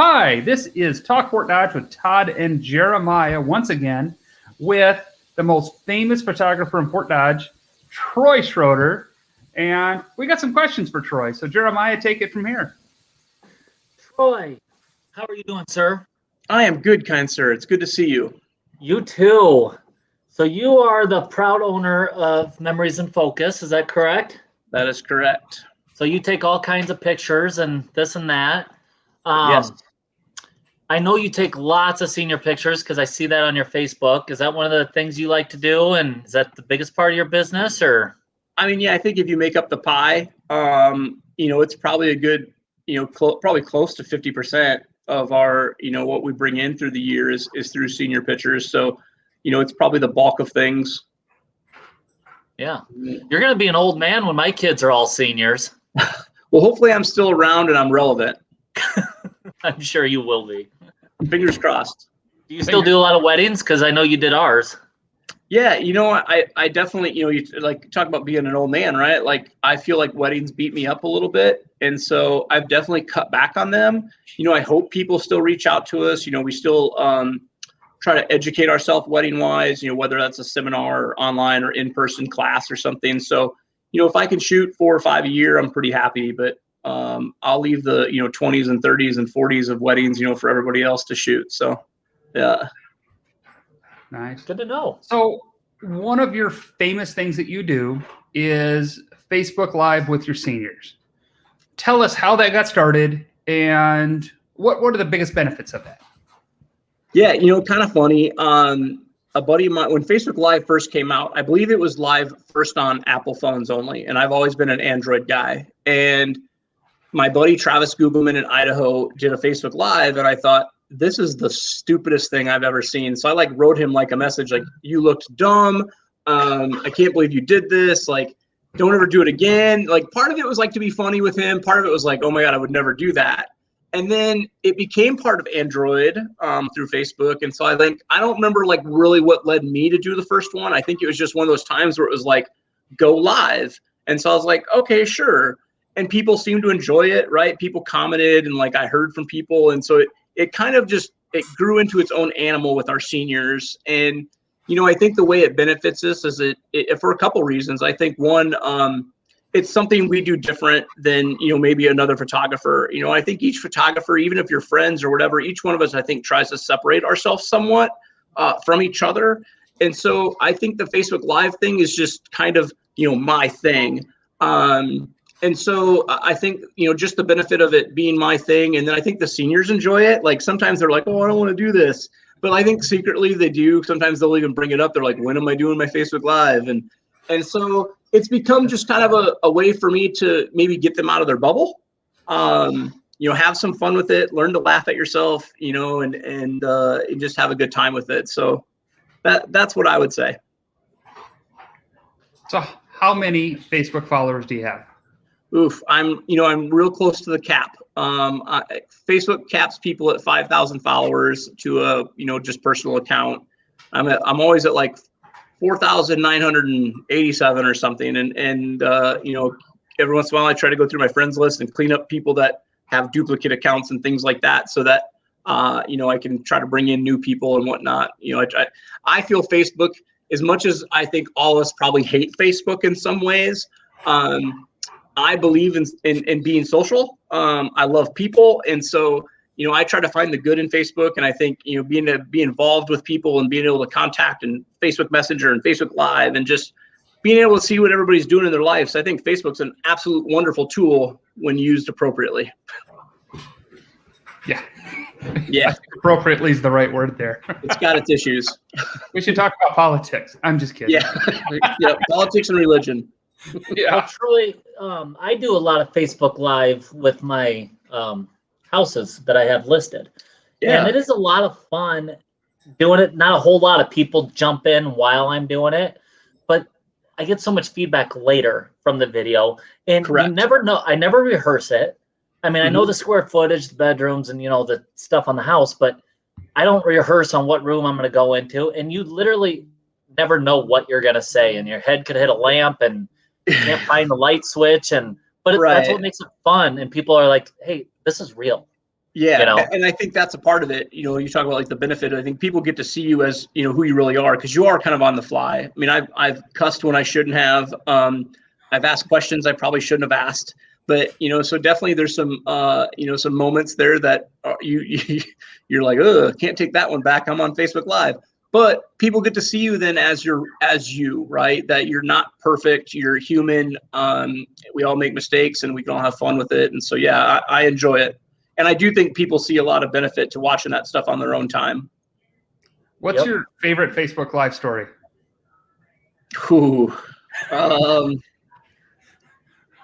Hi, this is Talk Fort Dodge with Todd and Jeremiah once again with the most famous photographer in Fort Dodge, Troy Schroeder. And we got some questions for Troy. So, Jeremiah, take it from here. Troy, how are you doing, sir? I am good, kind sir. It's good to see you. You too. So you are the proud owner of Memories in Focus, is that correct? That is correct. So you take all kinds of pictures and this and that. Yes. I know you take lots of senior pictures because I see that on your Facebook. Is that one of the things you like to do? And is that the biggest part of your business, or? I mean, yeah, I think if you make up the pie, it's probably a good, probably close to 50% of our, what we bring in through the year is through senior pictures. So, it's probably the bulk of things. Yeah. You're going to be an old man when my kids are all seniors. Well, hopefully I'm still around and I'm relevant. I'm sure you will be. Fingers crossed. Do you still do a lot of weddings? Because I know you did ours. Yeah, I definitely, you like talk about being an old man, right? Like I feel like weddings beat me up a little bit. And so I've definitely cut back on them. I hope people still reach out to us. We still try to educate ourselves wedding wise, whether that's a seminar or online or in-person class or something. So, if I can shoot 4 or 5 a year, I'm pretty happy. But I'll leave the 20s and 30s and 40s of weddings for everybody else to shoot. So yeah. Nice. Good to know. So one of your famous things that you do is Facebook Live with your seniors. Tell us how that got started and what are the biggest benefits of that? Yeah, kind of funny. A buddy of mine, when Facebook Live first came out, I believe it was live first on Apple phones only, and I've always been an Android guy. And my buddy Travis Gugelman in Idaho did a Facebook Live, and I thought, this is the stupidest thing I've ever seen. So I wrote him a message like, you looked dumb. I can't believe you did this. Like, don't ever do it again. Like, part of it was to be funny with him. Part of it was like, oh my God, I would never do that. And then it became part of Android through Facebook. And so I don't remember really what led me to do the first one. I think it was just one of those times where it was go live. And so I was like, okay, sure. And people seemed to enjoy it, right? People commented and I heard from people. And so it kind of just, it grew into its own animal with our seniors. And, I think the way it benefits us is it for a couple reasons. I think one, it's something we do different than, maybe another photographer. I think each photographer, even if you're friends or whatever, each one of us, I think, tries to separate ourselves somewhat from each other. And so I think the Facebook Live thing is just kind of, my thing. And so I think, just the benefit of it being my thing. And then I think the seniors enjoy it. Sometimes they're like, oh, I don't want to do this. But I think secretly they do. Sometimes they'll even bring it up. They're like, when am I doing my Facebook Live? And so it's become just kind of a way for me to maybe get them out of their bubble, have some fun with it, learn to laugh at yourself, and just have a good time with it. So that's what I would say. So how many Facebook followers do you have? Oof, I'm real close to the cap. Facebook caps people at 5,000 followers to a, just personal account. I'm always at 4,987 or something. And every once in a while I try to go through my friends list and clean up people that have duplicate accounts and things like that, so that, I can try to bring in new people and whatnot. I feel Facebook, as much as I think all of us probably hate Facebook in some ways, I believe in being social. I love people. And so, I try to find the good in Facebook. And I think, be involved with people and being able to contact and Facebook Messenger and Facebook Live and just being able to see what everybody's doing in their lives. I think Facebook's an absolute wonderful tool when used appropriately. Yeah. Yeah. Appropriately is the right word there. It's got its issues. We should talk about politics. I'm just kidding. Yeah. Yeah. Politics and religion. Yeah. Well, truly, I do a lot of Facebook Live with my houses that I have listed. Yeah. And it is a lot of fun doing it. Not a whole lot of people jump in while I'm doing it, but I get so much feedback later from the video. And Correct. You never know. I never rehearse it. I mean, I know the square footage, the bedrooms, and, the stuff on the house, but I don't rehearse on what room I'm going to go into. And you literally never know what you're going to say. And your head could hit a lamp and you can't find the light switch. But that's what makes it fun. And people are like, hey, this is real. Yeah, You know? and I think that's a part of it. You talk about like the benefit. I think people get to see you as who you really are, because you are kind of on the fly. I mean, I've cussed when I shouldn't have. I've asked questions I probably shouldn't have asked. But so definitely there's some some moments there that you're like, oh, can't take that one back. I'm on Facebook Live. But people get to see you then as you, right? That you're not perfect. You're human. We all make mistakes, and we can all have fun with it. And so yeah, I enjoy it. And I do think people see a lot of benefit to watching that stuff on their own time. What's your favorite Facebook Live story? Ooh,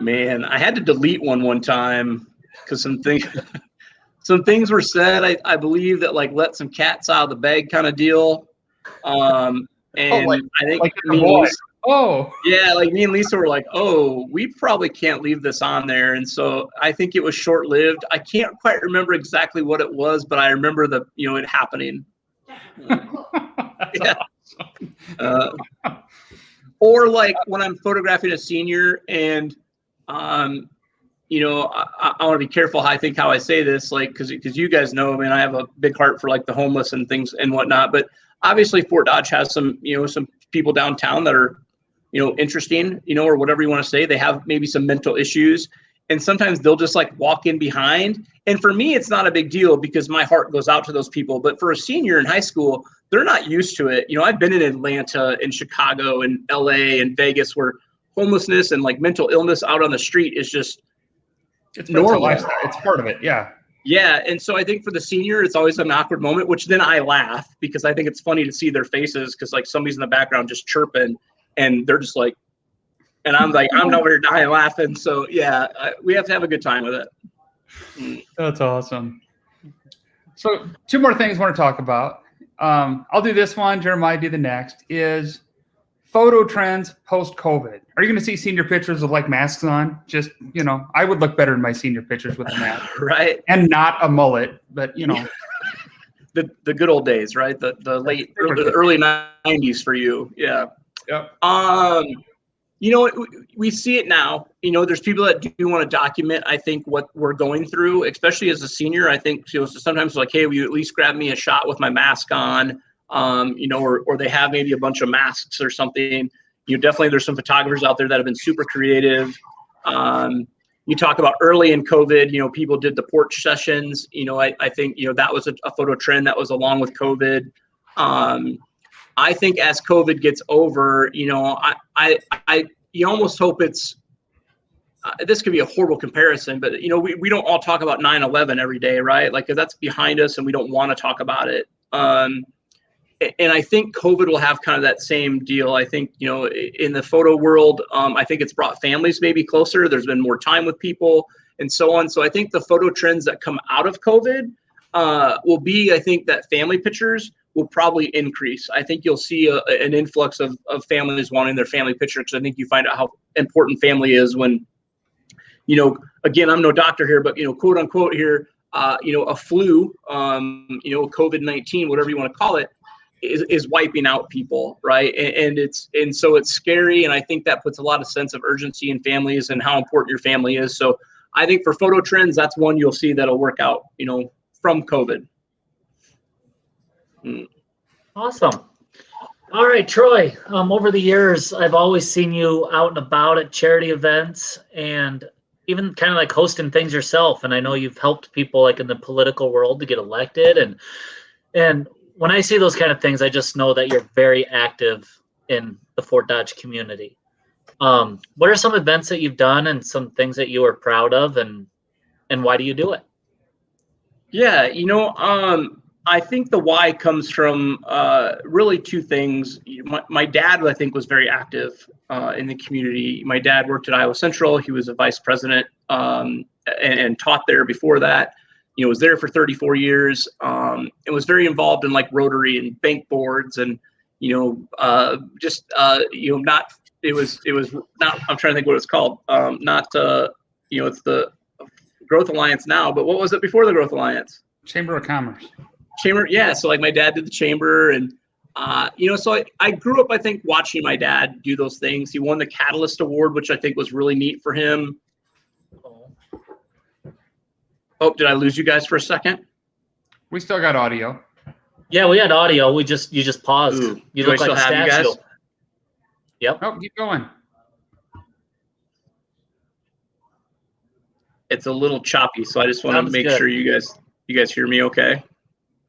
man, I had to delete one time because some things were said. I believe that like let some cats out of the bag kind of deal. And I think me and Lisa, like me and Lisa were like, oh, we probably can't leave this on there. And so I think it was short-lived. I can't quite remember exactly what it was, but I remember it happening. Yeah. Or like when I'm photographing a senior and, I want to be careful how I say this, like, because you guys know, I mean, I have a big heart for like the homeless and things and whatnot. But obviously Fort Dodge has some people downtown that are, interesting, or whatever you want to say. They have maybe some mental issues, and sometimes they'll just like walk in behind. And for me, it's not a big deal because my heart goes out to those people. But for a senior in high school, they're not used to it. I've been in Atlanta and Chicago and LA and Vegas where homelessness and like mental illness out on the street is just normal. It's part of it. Yeah. Yeah. And so I think for the senior, it's always an awkward moment, which then I laugh because I think it's funny to see their faces because like somebody's in the background just chirping and they're just like, and I'm like, I'm over here dying laughing. So yeah, we have to have a good time with it. That's awesome. So 2 more things I want to talk about. I'll do this one. Jeremiah, do the next. Is photo trends post-COVID. Are you going to see senior pictures with like masks on? Just, I would look better in my senior pictures with a mask. Right. And not a mullet, but the good old days, right? The early 90s for you. Yeah. Yep. We see it now. There's people that do want to document, I think, what we're going through, especially as a senior. I think sometimes like, hey, will you at least grab me a shot with my mask on? Or they have maybe a bunch of masks or something. Definitely there's some photographers out there that have been super creative. You talk about early in COVID, people did the porch sessions. I think, that was a photo trend that was along with COVID. I think as COVID gets over, you almost hope it's, this could be a horrible comparison, but we don't all talk about 9/11 every day, right? Like, 'cause that's behind us and we don't want to talk about it. And I think COVID will have kind of that same deal. I think, in the photo world, I think it's brought families maybe closer. There's been more time with people and so on. So I think the photo trends that come out of COVID will be, I think that family pictures will probably increase. I think you'll see an influx of families wanting their family picture because I think you find out how important family is when, again, I'm no doctor here, but, quote unquote here, a flu, COVID-19, whatever you want to call it, is wiping out people, right? And so it's scary, and I think that puts a lot of sense of urgency in families and how important your family is. So I think for photo trends, that's one you'll see that'll work out, from COVID. Awesome. All right, Troy. Over the years, I've always seen you out and about at charity events and even kind of like hosting things yourself. And I know you've helped people like in the political world to get elected. And when I see those kind of things, I just know that you're very active in the Fort Dodge community. What are some events that you've done and some things that you are proud of, and why do you do it? Yeah, I think the why comes from really 2 things. My dad, I think, was very active in the community. My dad worked at Iowa Central. He was a vice president and taught there before that. Was there for 34 years and was very involved in like Rotary and bank boards and, not, it was not, I'm trying to think what it's called. It's the Growth Alliance now, but what was it before the Growth Alliance? Chamber of Commerce. Chamber. Yeah. So like my dad did the chamber and, so I grew up, I think, watching my dad do those things. He won the Catalyst Award, which I think was really neat for him. Oh, did I lose you guys for a second? We still got audio. Yeah, we had audio. You just paused. Ooh, You do look I like a still have you statue. guys? Yep. Oh, keep going. It's a little choppy, so I just want to Sounds make good. sure you guys hear me okay.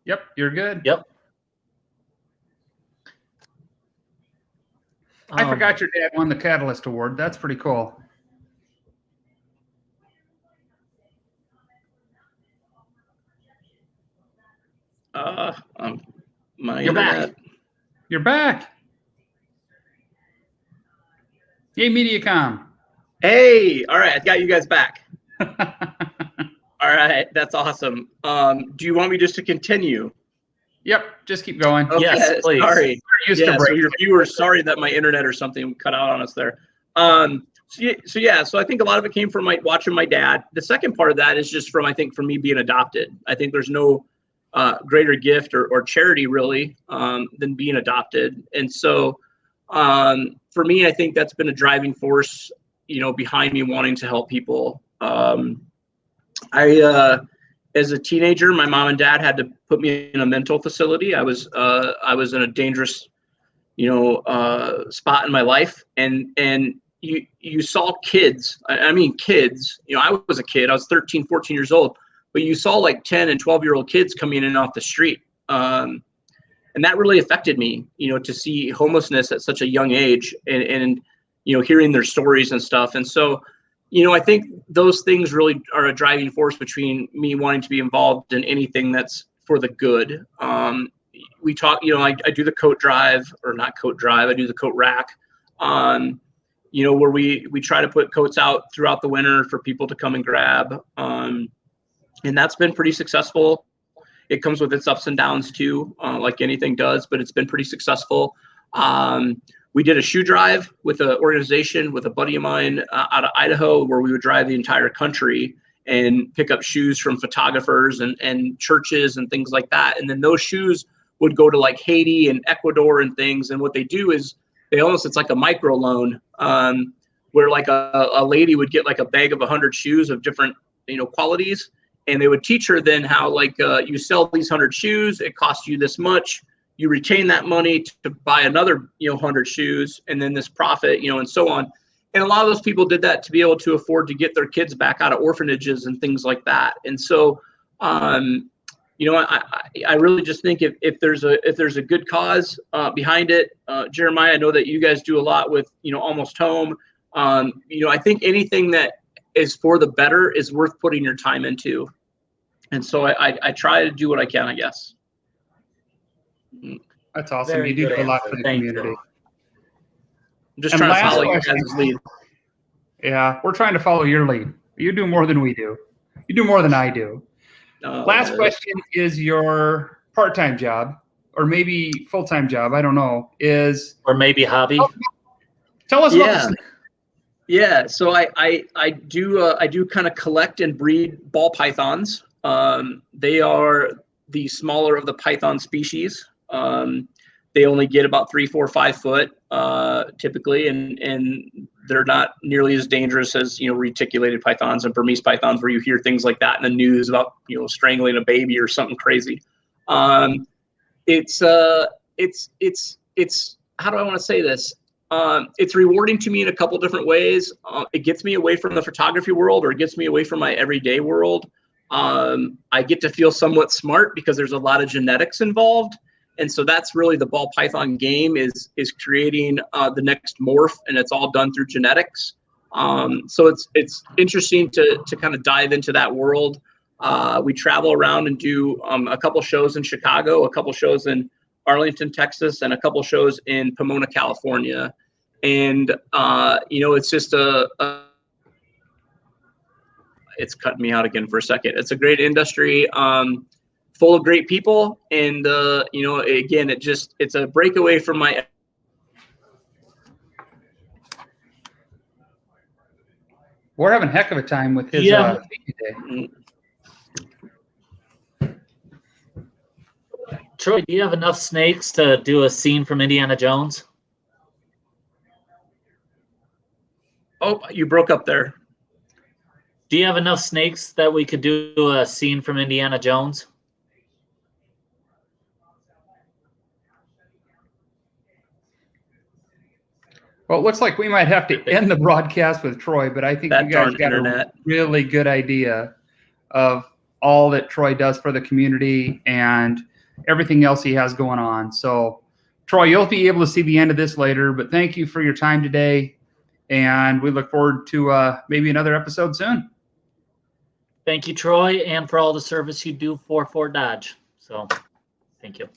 Yep, you're good. Yep. I forgot your dad won the Catalyst Award. That's pretty cool. My You're internet. back. You're back. Yay, MediaCom. Hey, all right, I got you guys back. All right, that's awesome. Do you want me just to continue? Yep, just keep going. Okay, Yes, please. sorry. We're used to Yeah, so breaks. your viewers, sorry that my internet or something cut out on us there. So I think a lot of it came from watching my dad. The second part of that is just from, I think, from me being adopted. I think there's no greater gift or charity really than being adopted. And so for me, I think that's been a driving force, behind me wanting to help people. As a teenager, my mom and dad had to put me in a mental facility. I was in a dangerous, spot in my life, and you saw kids. I mean, kids. I was a kid. I was 13, 14 years old, but you saw like 10 and 12-year-old kids coming in off the street, and that really affected me. To see homelessness at such a young age, and hearing their stories and stuff, and so. I think those things really are a driving force between me wanting to be involved in anything that's for the good. We talk, I do the coat drive, or not coat drive, I do the coat rack, where we try to put coats out throughout the winter for people to come and grab. And that's been pretty successful. It comes with its ups and downs too, like anything does, but it's been pretty successful. We did a shoe drive with an organization with a buddy of mine out of Idaho, where we would drive the entire country and pick up shoes from photographers and churches and things like that. And then those shoes would go to like Haiti and Ecuador and things. And what they do is it's like a micro loan, where like a lady would get like a bag of 100 shoes of different, qualities. And they would teach her then how you sell these 100 shoes, it costs you this much. You retain that money to buy another, 100 shoes, and then this profit, and so on. And a lot of those people did that to be able to afford to get their kids back out of orphanages and things like that. And so, I really just think if there's a good cause behind it, Jeremiah, I know that you guys do a lot with, Almost Home. I think anything that is for the better is worth putting your time into. And so I try to do what I can, I guess. That's awesome. Very You do good a lot answer. for the Thank community. you. I'm just And trying to last follow your question. guys' lead. Yeah, we're trying to follow your lead. You do more than we do. You do more than I do. Last question is your part-time job, or maybe full-time job, I don't know, Or maybe hobby. Tell us about this. Yeah, so I do kind of collect and breed ball pythons. They are the smaller of the python species. They only get about 3, 4, 5 foot typically, and they're not nearly as dangerous as reticulated pythons and Burmese pythons, where you hear things like that in the news about strangling a baby or something crazy. It's how do I want to say this? It's rewarding to me in a couple different ways. It gets me away from the photography world, or it gets me away from my everyday world. I get to feel somewhat smart because there's a lot of genetics involved. And so that's really the ball python game is creating the next morph, and it's all done through genetics. So it's interesting to kind of dive into that world. We travel around and do a couple shows in Chicago, a couple shows in Arlington, Texas, and a couple shows in Pomona, California. And, it's just it's cutting me out again for a second. It's a great industry, full of great people. And, again, it's a breakaway from my. We're having a heck of a time with his Yeah. today. Troy, do you have enough snakes to do a scene from Indiana Jones? Oh, you broke up there. Do you have enough snakes that we could do a scene from Indiana Jones? Well, it looks like we might have to end the broadcast with Troy, but I think That you guys darn got internet. a really good idea of all that Troy does for the community and everything else he has going on. So, Troy, you'll be able to see the end of this later, but thank you for your time today, and we look forward to maybe another episode soon. Thank you, Troy, and for all the service you do for Fort Dodge. So, thank you.